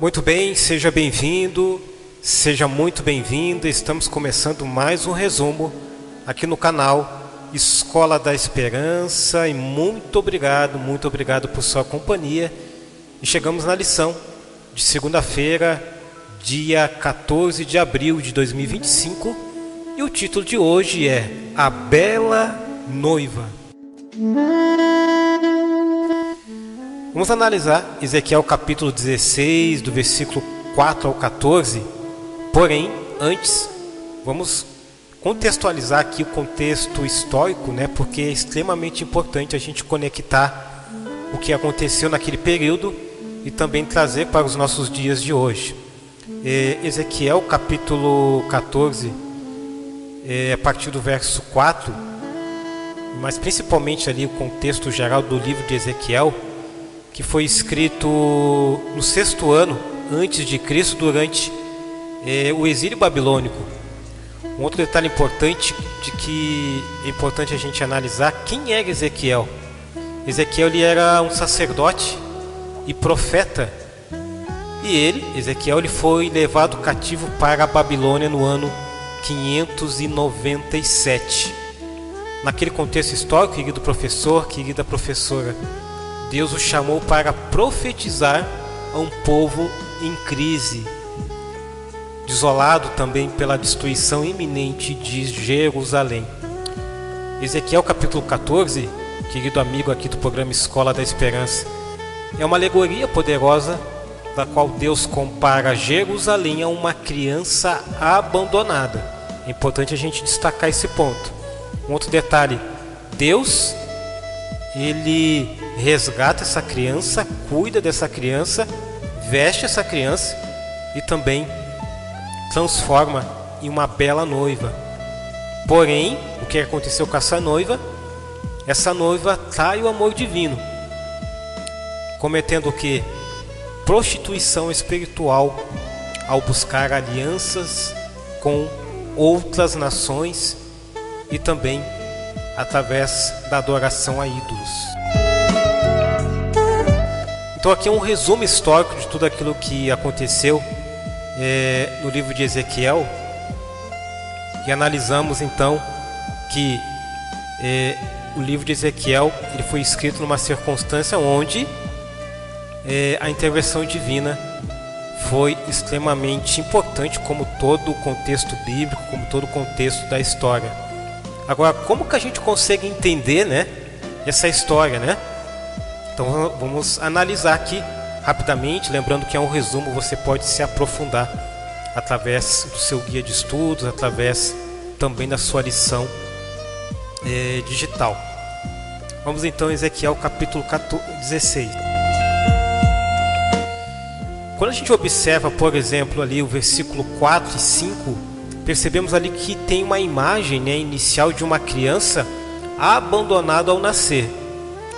Muito bem, seja bem-vindo, seja muito bem-vinda. Estamos começando mais um resumo aqui no canal Escola da Esperança e muito obrigado por sua companhia. E chegamos na lição de segunda-feira, dia 14 de abril de 2025, e o título de hoje é A Bela Noiva. Vamos analisar Ezequiel capítulo 16, do versículo 4 ao 14. Porém, antes, vamos contextualizar aqui o contexto histórico, né? Porque é extremamente importante a gente conectar o que aconteceu naquele período e também trazer para os nossos dias de hoje. Ezequiel capítulo 14, a partir do verso 4, mas principalmente ali o contexto geral do livro de Ezequiel, que foi escrito no 6º ano antes de Cristo, durante o exílio babilônico. Um outro detalhe importante que é importante a gente analisar: quem era Ezequiel? Ezequiel, ele era um sacerdote e profeta, e Ezequiel, ele foi levado cativo para a Babilônia no ano 597. Naquele contexto histórico, querido professor, querida professora, Deus o chamou para profetizar a um povo em crise, desolado também pela destruição iminente de Jerusalém. Ezequiel capítulo 14, querido amigo aqui do programa Escola da Esperança, é uma alegoria poderosa da qual Deus compara Jerusalém a uma criança abandonada. É importante a gente destacar esse ponto. Um outro detalhe: Deus, ele resgata essa criança, cuida dessa criança, veste essa criança e também transforma em uma bela noiva. Porém, o que aconteceu com essa noiva? Essa noiva trai o amor divino, cometendo o que? Prostituição espiritual, ao buscar alianças com outras nações e também através da adoração a ídolos. Então aqui é um resumo histórico de tudo aquilo que aconteceu no livro de Ezequiel, e analisamos então que o livro de Ezequiel, ele foi escrito numa circunstância onde a intervenção divina foi extremamente importante, como todo o contexto bíblico, como todo o contexto da história. Agora, como que a gente consegue entender, né, essa história, né? Então vamos analisar aqui rapidamente, lembrando que é um resumo, você pode se aprofundar através do seu guia de estudos, através também da sua lição digital. Vamos então a Ezequiel capítulo 16. Quando a gente observa, por exemplo, ali o versículo 4 e 5, percebemos ali que tem uma imagem, né, inicial de uma criança abandonada ao nascer.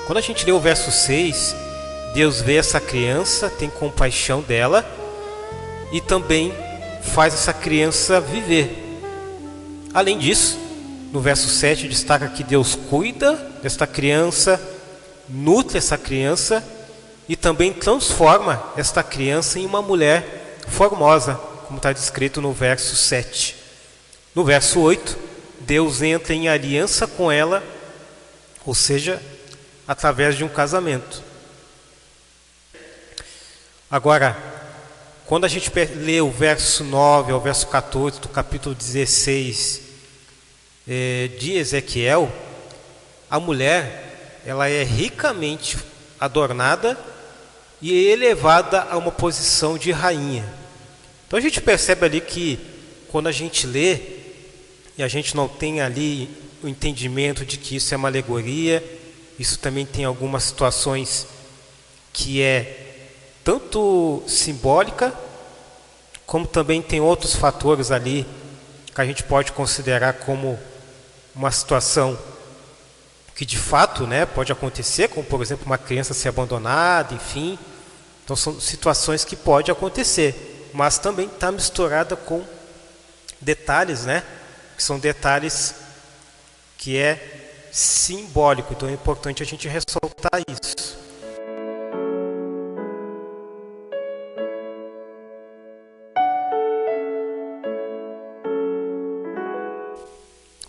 Quando a gente lê o verso 6, Deus vê essa criança, tem compaixão dela e também faz essa criança viver. Além disso, no verso 7 destaca que Deus cuida desta criança, nutre essa criança e também transforma esta criança em uma mulher formosa, como está descrito no verso 7. No verso 8, Deus entra em aliança com ela, ou seja, através de um casamento. Agora, quando a gente lê o verso 9 ao verso 14 do capítulo 16 de Ezequiel, a mulher, ela é ricamente adornada e elevada a uma posição de rainha. Então a gente percebe ali que quando a gente lê e a gente não tem ali o entendimento de que isso é uma alegoria, isso também tem algumas situações que é tanto simbólica, como também tem outros fatores ali que a gente pode considerar como uma situação que de fato, né, pode acontecer, como por exemplo uma criança ser abandonada, enfim. Então são situações que pode acontecer, mas também está misturada com detalhes, né, que são detalhes que é simbólico. Então é importante a gente ressaltar isso.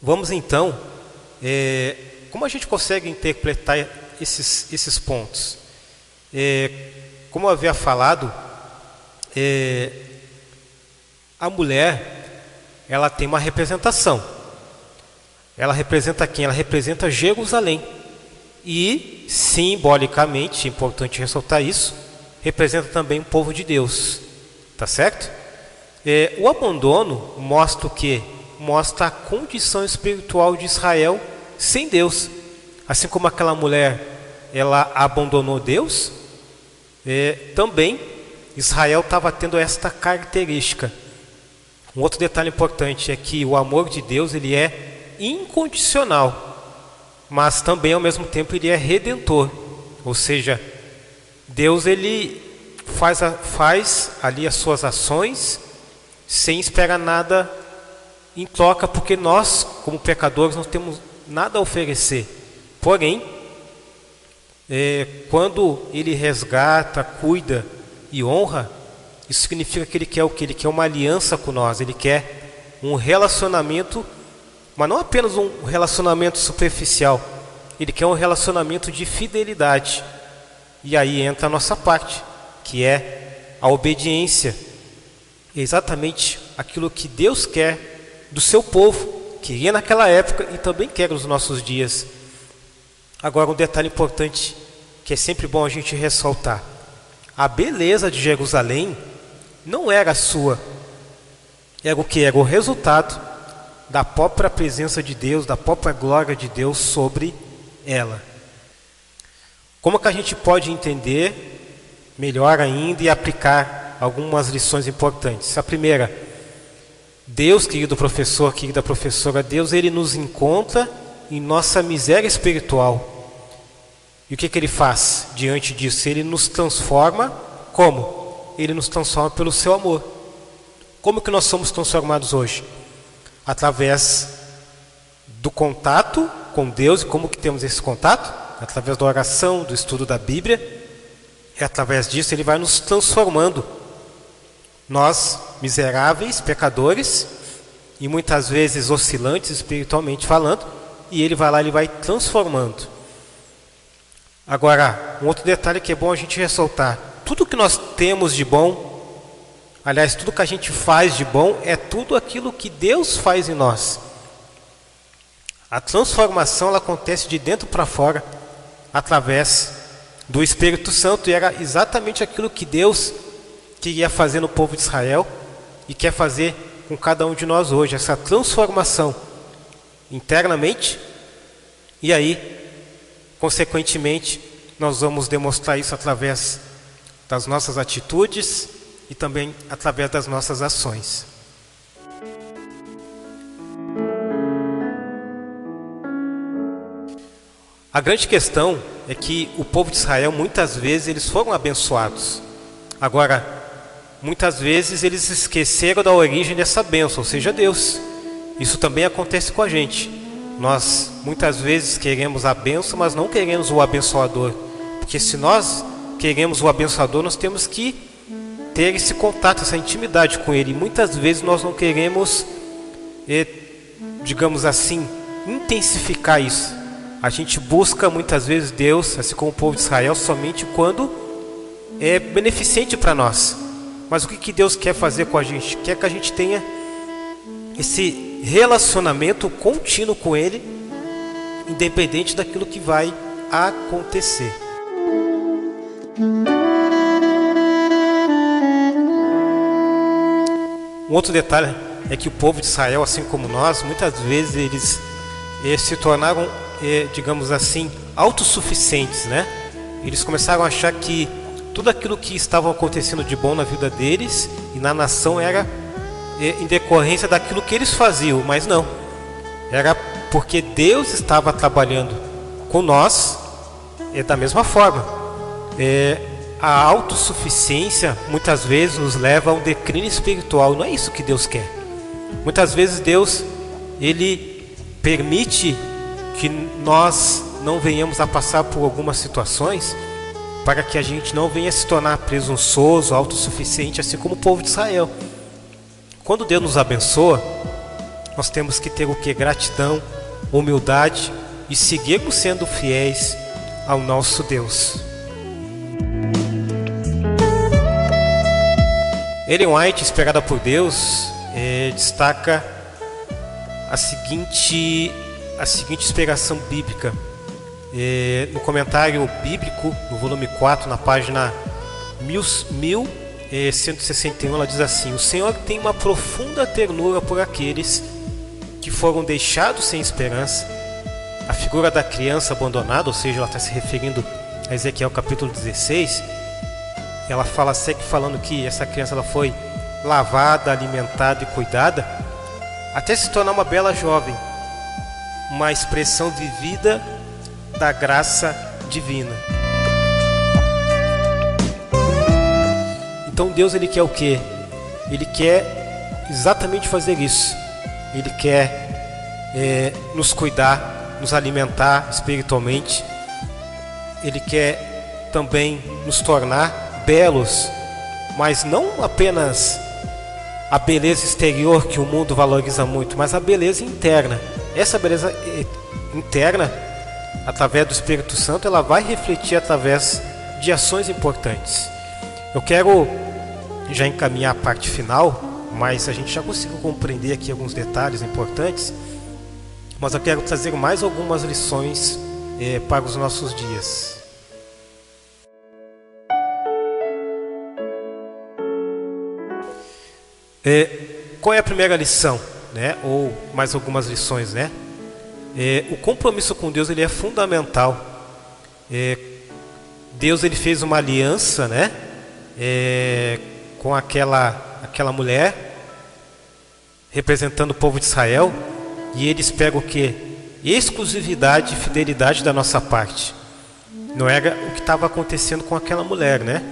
Vamos então, como a gente consegue interpretar esses pontos? Como eu havia falado, a mulher, ela tem uma representação. Ela representa quem? Ela representa Jerusalém. E, simbolicamente, é importante ressaltar isso, representa também o povo de Deus. Tá certo? O abandono mostra o quê? Mostra a condição espiritual de Israel sem Deus. Assim como aquela mulher, ela abandonou Deus, também Israel estava tendo esta característica. Um outro detalhe importante é que o amor de Deus, ele é incondicional, mas também ao mesmo tempo ele é redentor. Ou seja, Deus ele faz ali as suas ações sem esperar nada em troca, porque nós, como pecadores, não temos nada a oferecer. Porém, quando ele resgata, cuida e honra, isso significa que ele quer o quê? Ele quer uma aliança com nós, ele quer um relacionamento, mas não apenas um relacionamento superficial, ele quer um relacionamento de fidelidade. E aí entra a nossa parte, que é a obediência. É exatamente aquilo que Deus quer do seu povo, queria naquela época e também quer nos nossos dias. Agora, um detalhe importante que é sempre bom a gente ressaltar: a beleza de Jerusalém não era sua, era o que? Era o resultado da própria presença de Deus, da própria glória de Deus sobre ela. Como que a gente pode entender melhor ainda e aplicar algumas lições importantes? A primeira: Deus, querido professor, querida professora, Deus ele nos encontra em nossa miséria espiritual. E o que ele faz diante disso? Ele nos transforma. Como? Ele nos transforma pelo seu amor. Como que nós somos transformados hoje? Através do contato com Deus. E como que temos esse contato? Através da oração, do estudo da Bíblia. E através disso ele vai nos transformando. Nós, miseráveis, pecadores, e muitas vezes oscilantes espiritualmente falando, e ele vai lá, ele vai transformando. Agora, um outro detalhe que é bom a gente ressaltar: tudo que nós temos de bom, aliás, tudo que a gente faz de bom, é tudo aquilo que Deus faz em nós. A transformação ela acontece de dentro para fora, através do Espírito Santo, e era exatamente aquilo que Deus queria fazer no povo de Israel e quer fazer com cada um de nós hoje, essa transformação internamente. E aí, consequentemente, nós vamos demonstrar isso através das nossas atitudes e também através das nossas ações. A grande questão é que o povo de Israel, muitas vezes, eles foram abençoados. Agora, muitas vezes eles esqueceram da origem dessa bênção, ou seja, Deus. Isso também acontece com a gente. Nós muitas vezes queremos a bênção, mas não queremos o abençoador. Porque se nós queremos o abençoador, nós temos que ter esse contato, essa intimidade com ele. E muitas vezes nós não queremos, digamos assim, intensificar isso. A gente busca muitas vezes Deus, assim como o povo de Israel, somente quando é beneficente para nós. Mas o que Deus quer fazer com a gente? Quer que a gente tenha esse relacionamento contínuo com Ele, independente daquilo que vai acontecer. Um outro detalhe é que o povo de Israel, assim como nós, muitas vezes eles se tornaram, digamos assim, autossuficientes, né? Eles começaram a achar que tudo aquilo que estava acontecendo de bom na vida deles e na nação era em decorrência daquilo que eles faziam, mas não. Era porque Deus estava trabalhando com nós da mesma forma. A autossuficiência muitas vezes nos leva a um declínio espiritual. Não é isso que Deus quer. Muitas vezes Deus ele permite que nós não venhamos a passar por algumas situações para que a gente não venha se tornar presunçoso, autossuficiente, assim como o povo de Israel. Quando Deus nos abençoa, nós temos que ter o que? Gratidão, humildade e seguirmos sendo fiéis ao nosso Deus. Ellen White, inspirada por Deus, destaca a seguinte inspiração bíblica. No comentário bíblico, no volume 4, na página 1161, ela diz assim: o Senhor tem uma profunda ternura por aqueles que foram deixados sem esperança. A figura da criança abandonada, ou seja, ela está se referindo a Ezequiel capítulo 16, ela segue falando que essa criança ela foi lavada, alimentada e cuidada até se tornar uma bela jovem, uma expressão vivida da graça divina. Então Deus, ele quer o quê? Ele quer exatamente fazer isso. Ele quer nos cuidar, nos alimentar espiritualmente. Ele quer também nos tornar belos, mas não apenas a beleza exterior que o mundo valoriza muito, mas a beleza interna. Essa beleza interna, através do Espírito Santo, ela vai refletir através de ações importantes. Eu quero já encaminhar a parte final, mas a gente já conseguiu compreender aqui alguns detalhes importantes, mas eu quero trazer mais algumas lições para os nossos dias. Qual é a primeira lição, né? Ou mais algumas lições, né? O compromisso com Deus, ele é fundamental. Deus, ele fez uma aliança, né? Com aquela mulher representando o povo de Israel, e ele espera o quê? Exclusividade e fidelidade da nossa parte. Não era o que estava acontecendo com aquela mulher, né?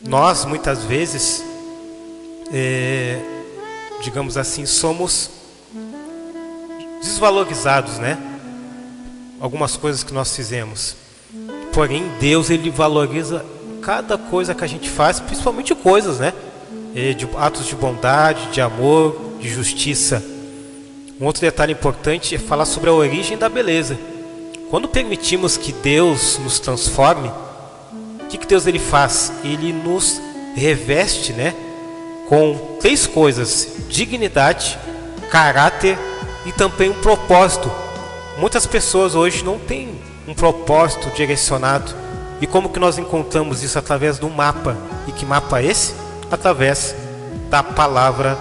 Nós muitas vezes, digamos assim, somos desvalorizados, né? Algumas coisas que nós fizemos. Porém, Deus, ele valoriza cada coisa que a gente faz, principalmente coisas, né? De atos de bondade, de amor, de justiça. Um outro detalhe importante é falar sobre a origem da beleza. Quando permitimos que Deus nos transforme, o que Deus, ele faz? Ele nos reveste, né, com 3 coisas: dignidade, caráter e também um propósito. Muitas pessoas hoje não têm um propósito direcionado. E como que nós encontramos isso? Através do mapa. E que mapa é esse? Através da palavra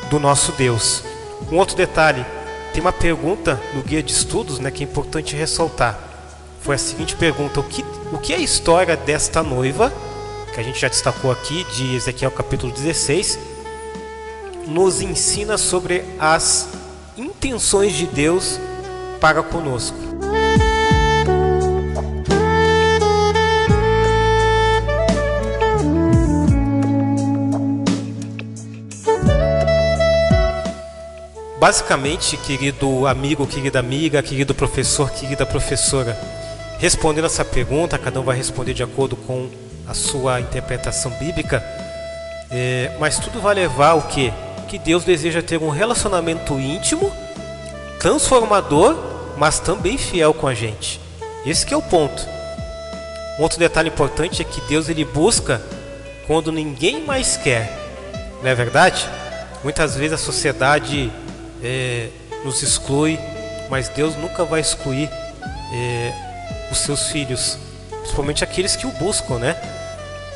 do nosso Deus. Um outro detalhe, tem uma pergunta no guia de estudos, né, que é importante ressaltar. Foi a seguinte pergunta: o que é a história desta noiva, que a gente já destacou aqui, de Ezequiel capítulo 16, nos ensina sobre as intenções de Deus para conosco? Basicamente, querido amigo, querida amiga, querido professor, querida professora, respondendo essa pergunta, cada um vai responder de acordo com a sua interpretação bíblica, mas tudo vai levar ao quê? Que Deus deseja ter um relacionamento íntimo, transformador, mas também fiel com a gente. Esse que é o ponto. Um outro detalhe importante é que Deus, ele busca quando ninguém mais quer. Não é verdade? Muitas vezes a sociedade nos exclui, mas Deus nunca vai excluir os seus filhos, principalmente aqueles que o buscam, né?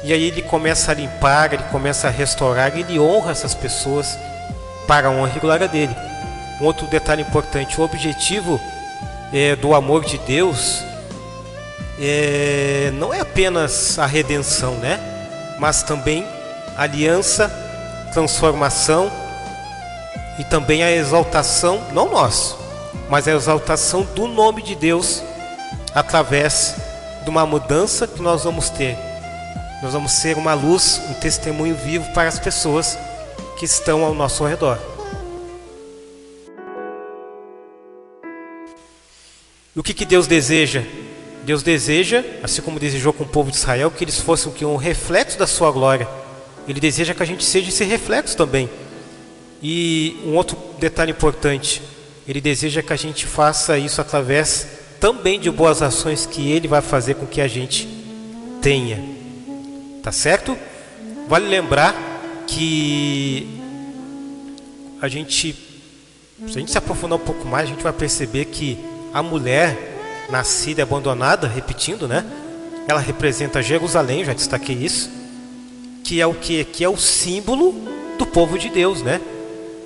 E aí ele começa a limpar, ele começa a restaurar, ele honra essas pessoas para a honra e glória dele. Um outro detalhe importante: o objetivo do amor de Deus não é apenas a redenção, né? Mas também aliança, transformação e também a exaltação, não nosso, mas a exaltação do nome de Deus através de uma mudança que nós vamos ter. Nós vamos ser uma luz, um testemunho vivo para as pessoas que estão ao nosso redor. E o que Deus deseja? Deus deseja, assim como desejou com o povo de Israel, que eles fossem um reflexo da sua glória. Ele deseja que a gente seja esse reflexo também. E um outro detalhe importante, ele deseja que a gente faça isso através também de boas ações que ele vai fazer com que a gente tenha. Tá certo? Vale lembrar que se a gente se aprofundar um pouco mais, a gente vai perceber que a mulher nascida e abandonada, repetindo, né? Ela representa Jerusalém, já destaquei isso, que é o que? Que é o símbolo do povo de Deus, né?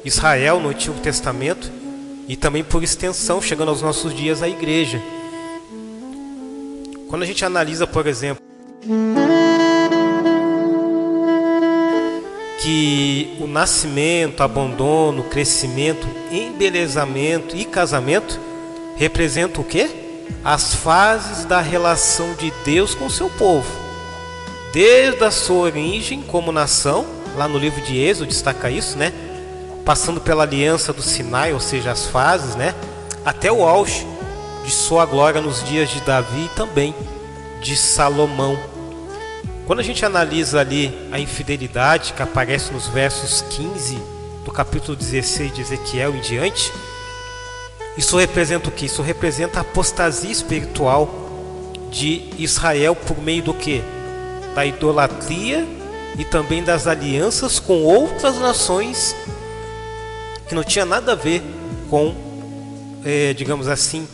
Israel no Antigo Testamento e também por extensão, chegando aos nossos dias, a igreja. Quando a gente analisa, por exemplo, que o nascimento, abandono, crescimento, embelezamento e casamento representam o quê? As fases da relação de Deus com o seu povo. Desde a sua origem como nação, lá no livro de Êxodo destaca isso, né? Passando pela aliança do Sinai, ou seja, as fases, né? Até o auge de sua glória nos dias de Davi e também de Salomão. Quando a gente analisa ali a infidelidade que aparece nos versos 15 do capítulo 16 de Ezequiel em diante, isso representa o que? Isso representa a apostasia espiritual de Israel por meio do que? Da idolatria e também das alianças com outras nações que não tinha nada a ver com, digamos assim,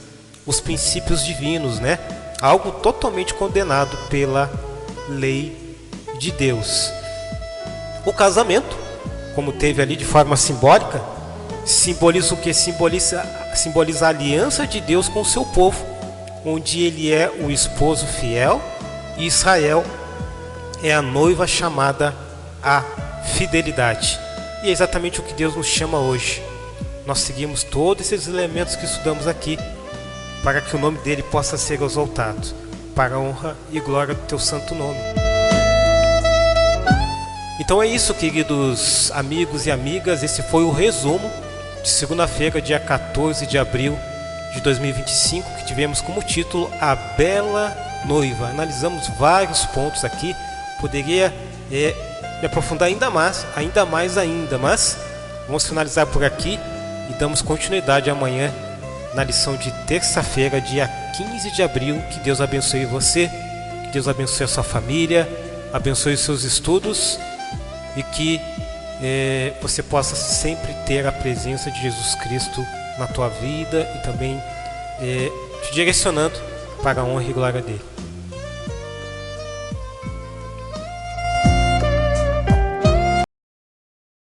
os princípios divinos, né? Algo totalmente condenado pela lei de Deus. O casamento, como teve ali de forma simbólica, simboliza o que? Simboliza a aliança de Deus com o seu povo, onde ele é o esposo fiel e Israel é a noiva chamada à fidelidade. E é exatamente o que Deus nos chama hoje. Nós seguimos todos esses elementos que estudamos aqui para que o nome dele possa ser exaltado, para a honra e glória do teu santo nome. Então é isso, queridos amigos e amigas, esse foi o resumo de segunda-feira, dia 14 de abril de 2025, que tivemos como título A Bela Noiva. Analisamos vários pontos aqui, poderia me aprofundar ainda mais, mas vamos finalizar por aqui e damos continuidade amanhã na lição de terça-feira, dia 15 de abril. Que Deus abençoe você, que Deus abençoe a sua família, abençoe os seus estudos e que você possa sempre ter a presença de Jesus Cristo na tua vida e também te direcionando para a honra e glória dele.